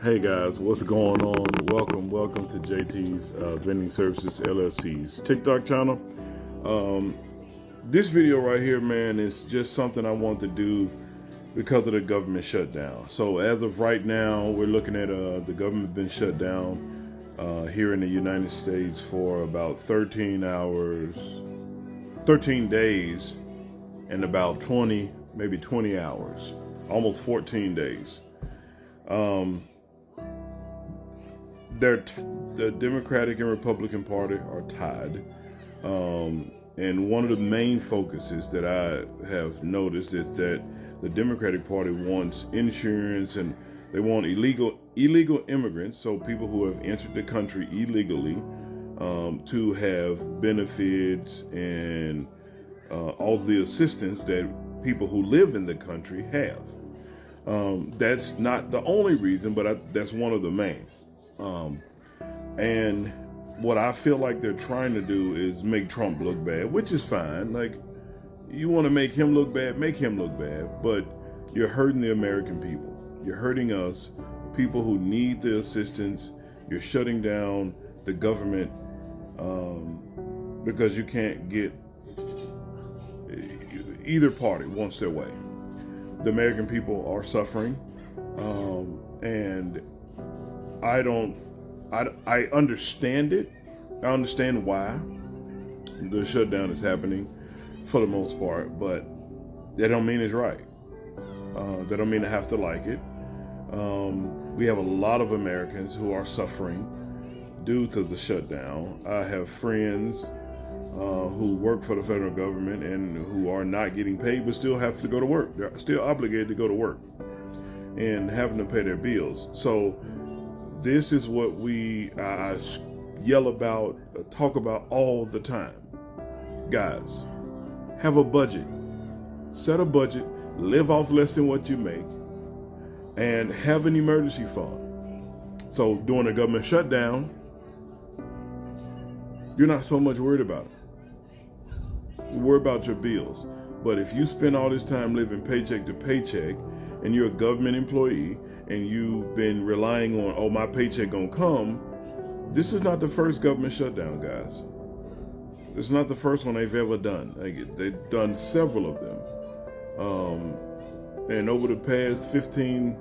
Hey guys, what's going on? Welcome to JT's Vending Services LLC's TikTok channel. This video right here, man, is just something I want to do because of the government shutdown. So as of right now, we're looking at the government been shut down here in the United States for about 13 days, and about 20, maybe 20 hours, almost 14 days. The Democratic and Republican Party are tied. And one of the main focuses that I have noticed is that the Democratic Party wants insurance, and they want illegal immigrants, so people who have entered the country illegally, to have benefits and all the assistance that people who live in the country have. That's not the only reason, but that's one of the main. And what I feel like they're trying to do is make Trump look bad, which is fine. Like, you want to make him look bad, but you're hurting the American people. You're hurting us, people who need the assistance. You're shutting down the government because you can't get, either party wants their way. The American people are suffering, and I understand it. I understand why the shutdown is happening for the most part, but that don't mean it's right. That don't mean I have to like it. We have a lot of Americans who are suffering due to the shutdown. I have friends who work for the federal government and who are not getting paid but still have to go to work. They're still obligated to go to work and having to pay their bills. So this is what I yell about, talk about all the time. Guys, have a budget. Set a budget, live off less than what you make, and have an emergency fund. So during a government shutdown, you're not so much worried about it. You worry about your bills. But if you spend all this time living paycheck to paycheck, and you're a government employee, and you've been relying on, oh, my paycheck gonna come, this is not the first government shutdown, guys. This is not the first one they've ever done. They've done several of them. And over the past 15,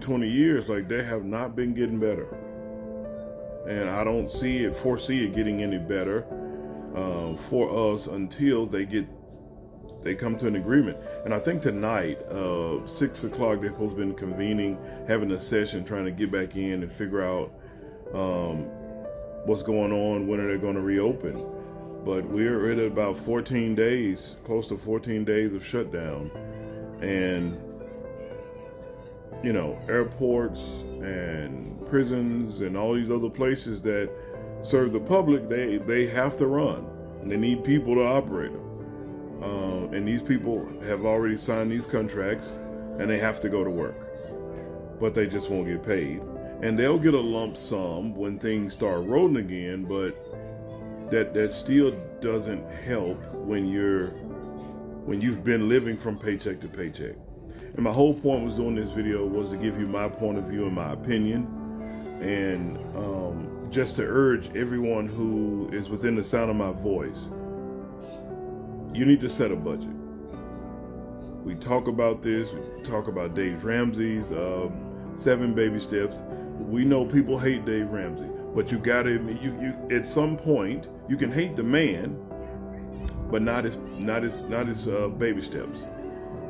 20 years, they have not been getting better. And I don't foresee it getting any better for us until they come to an agreement. And I think tonight, 6 o'clock, they're supposed to be convening, having a session, trying to get back in and figure out what's going on, when are they going to reopen. But we're at about 14 days, close to 14 days of shutdown. And, airports and prisons and all these other places that serve the public, they have to run. And they need people to operate them. And these people have already signed these contracts, and they have to go to work, but they just won't get paid. And they'll get a lump sum when things start rolling again, but that still doesn't help when you've been living from paycheck to paycheck. And my whole point was doing this video was to give you my point of view and my opinion, and just to urge everyone who is within the sound of my voice, you need to set a budget. We talk about this. We talk about Dave Ramsey's 7 baby steps. We know people hate Dave Ramsey, but you gotta admit, you at some point you can hate the man, but not his baby steps,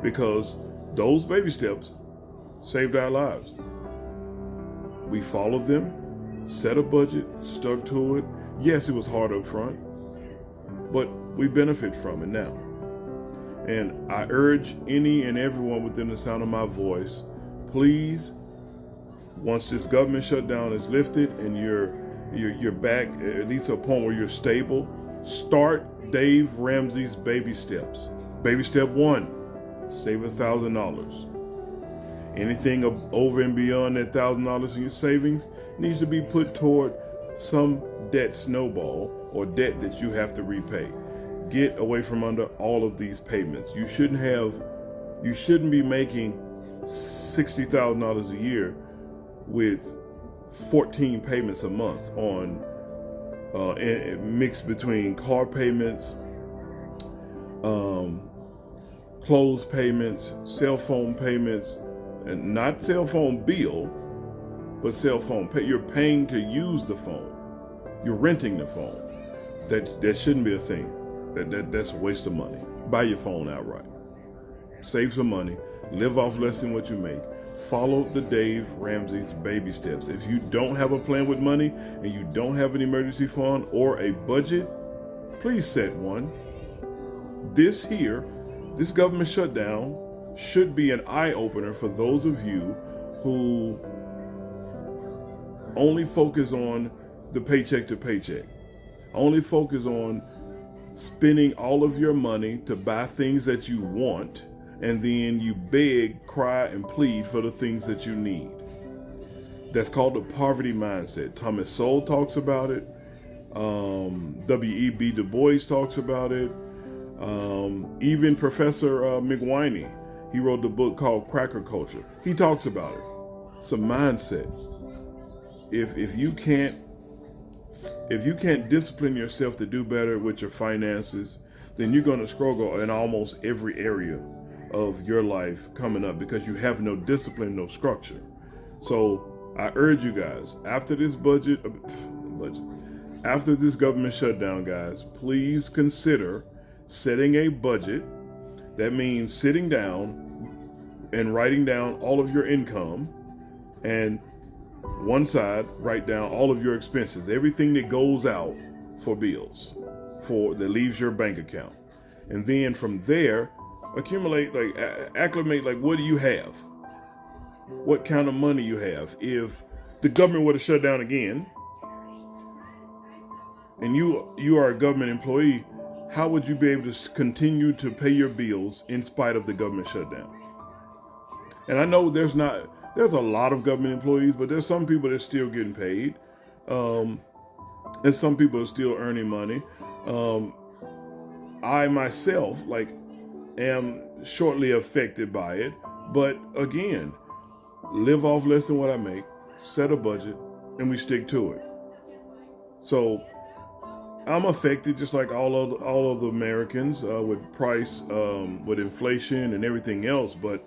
because those baby steps saved our lives. We followed them, set a budget, stuck to it. Yes, it was hard up front, but we benefit from it now. And I urge any and everyone within the sound of my voice, please, once this government shutdown is lifted and you're back at least to a point where you're stable, start Dave Ramsey's baby steps. Baby step 1, save $1,000. Anything over and beyond that $1,000 in your savings needs to be put toward some debt snowball or debt that you have to repay. Get away from under all of these payments. You shouldn't be making $60,000 a year with 14 payments a month on mixed between car payments, clothes payments, cell phone payments, and not cell phone bill, but cell phone pay. You're paying to use the phone. You're renting the phone. That shouldn't be a thing. That's a waste of money. Buy your phone outright. Save some money. Live off less than what you make. Follow the Dave Ramsey's baby steps. If you don't have a plan with money and you don't have an emergency fund or a budget, please set one. This government shutdown should be an eye-opener for those of you who only focus on the paycheck to paycheck. Only focus on spending all of your money to buy things that you want, and then you beg, cry, and plead for the things that you need. That's called the poverty mindset. Thomas Sowell talks about it. W.E.B. Du Bois talks about it. Even Professor McWhiney, he wrote the book called Cracker Culture. He talks about it. It's a mindset. If you can't discipline yourself to do better with your finances, then you're going to struggle in almost every area of your life coming up because you have no discipline, no structure. So I urge you guys, after this after this government shutdown, guys, please consider setting a budget. That means sitting down and writing down all of your income, and one side write down all of your expenses, everything that goes out for bills, that leaves your bank account. And then from there, accumulate, acclimate, what do you have? What kind of money you have? If the government were to shut down again, and you are a government employee, how would you be able to continue to pay your bills in spite of the government shutdown? And I know there's a lot of government employees, but there's some people that are still getting paid. And some people are still earning money. I myself, am shortly affected by it. But again, live off less than what I make, set a budget, and we stick to it. So I'm affected just like all of the Americans with price, with inflation and everything else. But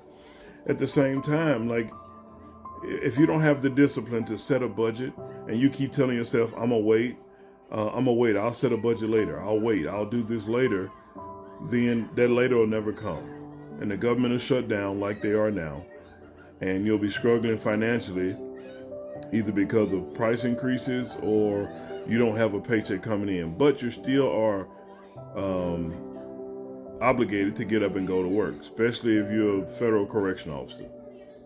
at the same time, if you don't have the discipline to set a budget and you keep telling yourself, I'm gonna wait, I'll set a budget later, I'll wait, I'll do this later, then that later will never come. And the government is shut down like they are now. And you'll be struggling financially, either because of price increases or you don't have a paycheck coming in, but you still are obligated to get up and go to work, especially if you're a federal correction officer.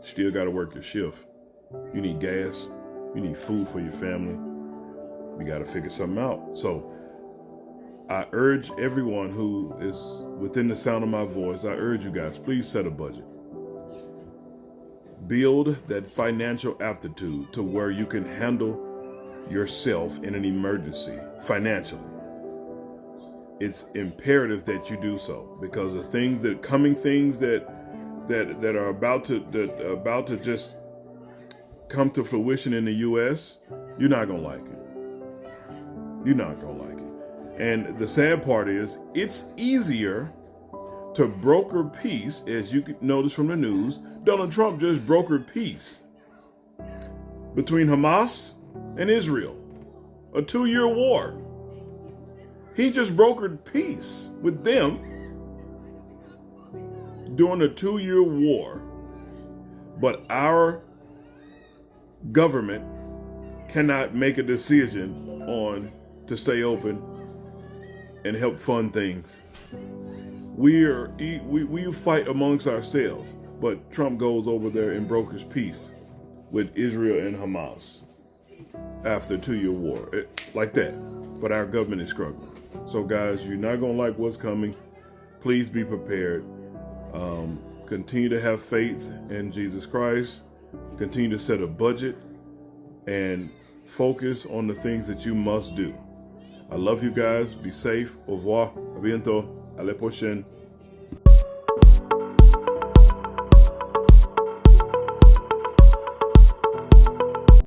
Still got to work your shift. You need gas. You need food for your family. You got to figure something out. So I urge everyone who is within the sound of my voice, I urge you guys, please set a budget. Build that financial aptitude to where you can handle yourself in an emergency financially. It's imperative that you do so, because the things that are about to just come to fruition in the U.S., you're not gonna like it. You're not gonna like it. And the sad part is, it's easier to broker peace, as you can notice from the news. Donald Trump just brokered peace between Hamas and Israel, a 2-year war. He just brokered peace with them during a 2-year war. But our government cannot make a decision on to stay open and help fund things. We fight amongst ourselves, but Trump goes over there and brokers peace with Israel and Hamas after a 2-year war, like that. But our government is struggling. So guys, you're not gonna like what's coming. Please be prepared. Continue to have faith in Jesus Christ. Continue to set a budget and focus on the things that you must do. I love you guys. Be safe. Au revoir. A bientôt. À la prochaine.